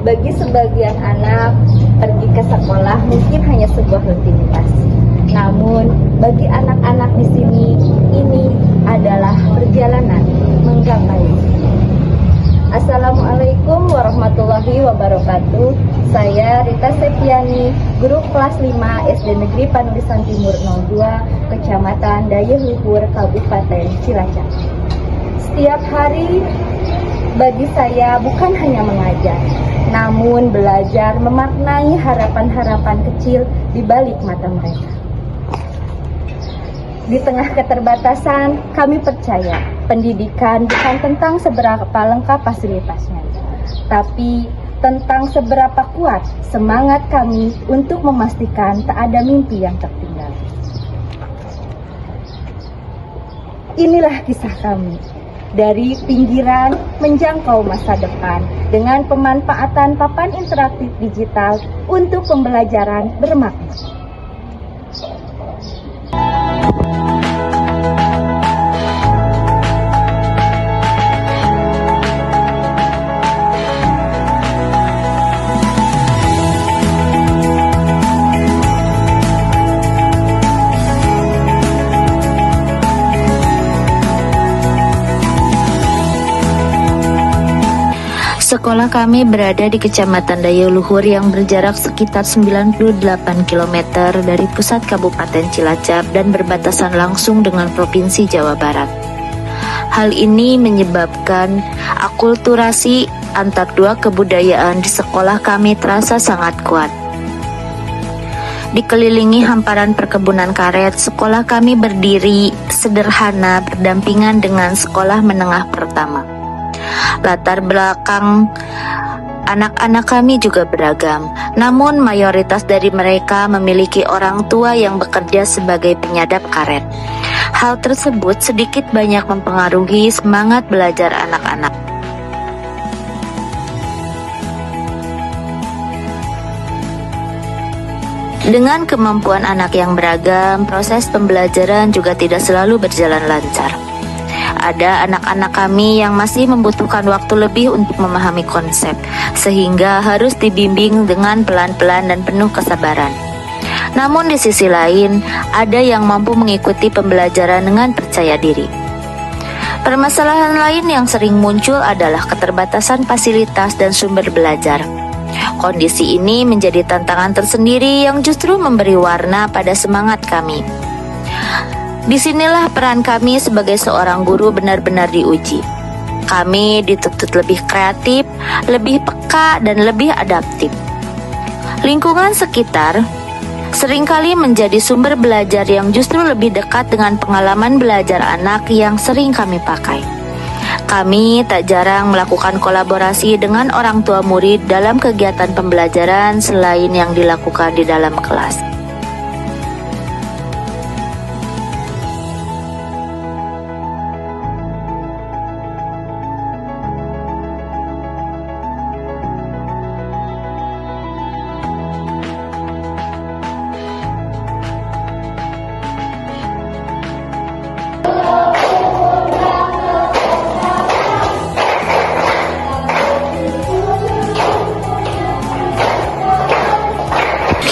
Bagi sebagian anak, pergi ke sekolah mungkin hanya sebuah rutinitas. Namun, bagi anak-anak di sini, ini adalah perjalanan menggapai. Assalamualaikum warahmatullahi wabarakatuh. Saya Rita Septiani, guru kelas 5 SD Negeri Panulisan Timur 02, Kecamatan Dayeuhluhur, Kabupaten Cilacap. Setiap hari bagi saya bukan hanya mengajar, namun belajar memaknai harapan-harapan kecil di balik mata mereka. Di tengah keterbatasan, kami percaya pendidikan bukan tentang seberapa lengkap fasilitasnya, tapi tentang seberapa kuat semangat kami untuk memastikan tak ada mimpi yang tertinggal. Inilah kisah kami, dari pinggiran menjangkau masa depan dengan pemanfaatan papan interaktif digital untuk pembelajaran bermakna. Sekolah kami berada di Kecamatan Dayeuhluhur yang berjarak sekitar 98 km dari pusat Kabupaten Cilacap dan berbatasan langsung dengan Provinsi Jawa Barat. Hal ini menyebabkan akulturasi antar dua kebudayaan di sekolah kami terasa sangat kuat. Dikelilingi hamparan perkebunan karet, sekolah kami berdiri sederhana berdampingan dengan sekolah menengah pertama. Latar belakang anak-anak kami juga beragam, namun mayoritas dari mereka memiliki orang tua yang bekerja sebagai penyadap karet. Hal tersebut sedikit banyak mempengaruhi semangat belajar anak-anak. Dengan kemampuan anak yang beragam, proses pembelajaran juga tidak selalu berjalan lancar. Ada anak-anak kami yang masih membutuhkan waktu lebih untuk memahami konsep, sehingga harus dibimbing dengan pelan-pelan dan penuh kesabaran. Namun di sisi lain, ada yang mampu mengikuti pembelajaran dengan percaya diri. Permasalahan lain yang sering muncul adalah keterbatasan fasilitas dan sumber belajar. Kondisi ini menjadi tantangan tersendiri yang justru memberi warna pada semangat kami. Disinilah peran kami sebagai seorang guru benar-benar diuji. Kami dituntut lebih kreatif, lebih peka, dan lebih adaptif. Lingkungan sekitar seringkali menjadi sumber belajar yang justru lebih dekat dengan pengalaman belajar anak yang sering kami pakai. Kami tak jarang melakukan kolaborasi dengan orang tua murid dalam kegiatan pembelajaran selain yang dilakukan di dalam kelas.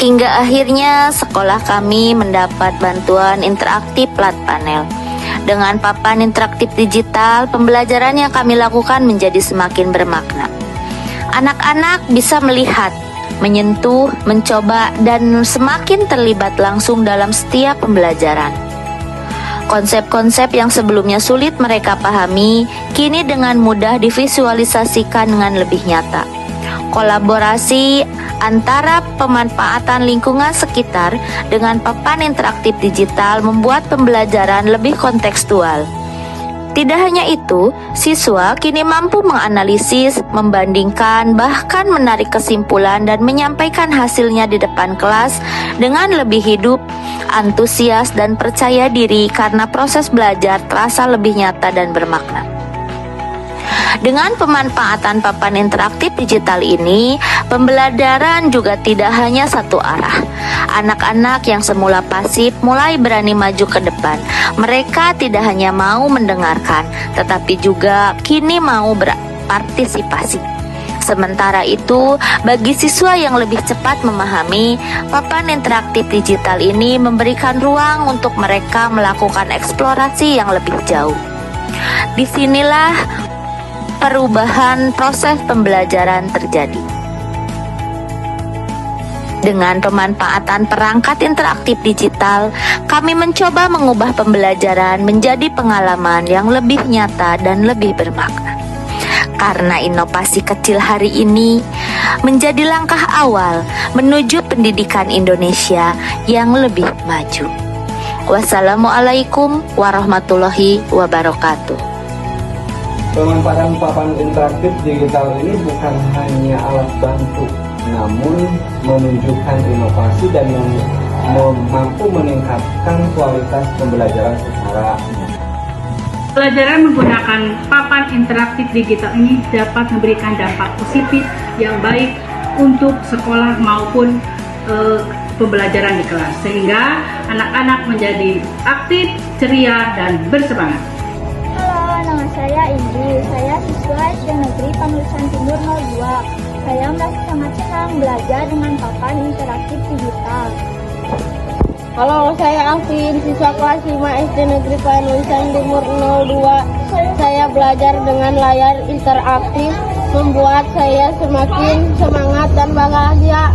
Hingga akhirnya sekolah kami mendapat bantuan interaktif flat panel. Dengan papan interaktif digital, pembelajaran yang kami lakukan menjadi semakin bermakna. Anak-anak bisa melihat, menyentuh, mencoba, dan semakin terlibat langsung dalam setiap pembelajaran. Konsep-konsep yang sebelumnya sulit mereka pahami, kini dengan mudah divisualisasikan dengan lebih nyata. Kolaborasi antara pemanfaatan lingkungan sekitar dengan papan interaktif digital membuat pembelajaran lebih kontekstual. Tidak hanya itu, siswa kini mampu menganalisis, membandingkan, bahkan menarik kesimpulan dan menyampaikan hasilnya di depan kelas dengan lebih hidup, antusias, dan percaya diri karena proses belajar terasa lebih nyata dan bermakna. Dengan pemanfaatan papan interaktif digital ini, pembelajaran juga tidak hanya satu arah. Anak-anak yang semula pasif mulai berani maju ke depan. Mereka tidak hanya mau mendengarkan, tetapi juga kini mau berpartisipasi. Sementara itu, bagi siswa yang lebih cepat memahami, papan interaktif digital ini memberikan ruang untuk mereka melakukan eksplorasi yang lebih jauh. Disinilah perubahan proses pembelajaran terjadi. Dengan pemanfaatan perangkat interaktif digital, kami mencoba mengubah pembelajaran menjadi pengalaman yang lebih nyata dan lebih bermakna. Karena inovasi kecil hari ini menjadi langkah awal menuju pendidikan Indonesia yang lebih maju. Wassalamualaikum warahmatullahi wabarakatuh. Pemanfaatan papan interaktif digital ini bukan hanya alat bantu, namun menunjukkan inovasi dan mampu meningkatkan kualitas pembelajaran secara nyata. Pelajaran menggunakan papan interaktif digital ini dapat memberikan dampak positif yang baik untuk sekolah maupun pembelajaran di kelas, sehingga anak-anak menjadi aktif, ceria, dan bersemangat. Halo, nama saya Indi. Saya siswa SD Negeri Panulisan Timur 02. Saya merasa sangat senang belajar dengan papan interaktif digital. Halo, saya Alvin, siswa kelas 5 SD Negeri Panulisan Timur 02. Saya belajar dengan layar interaktif, membuat saya semakin semangat dan bahagia.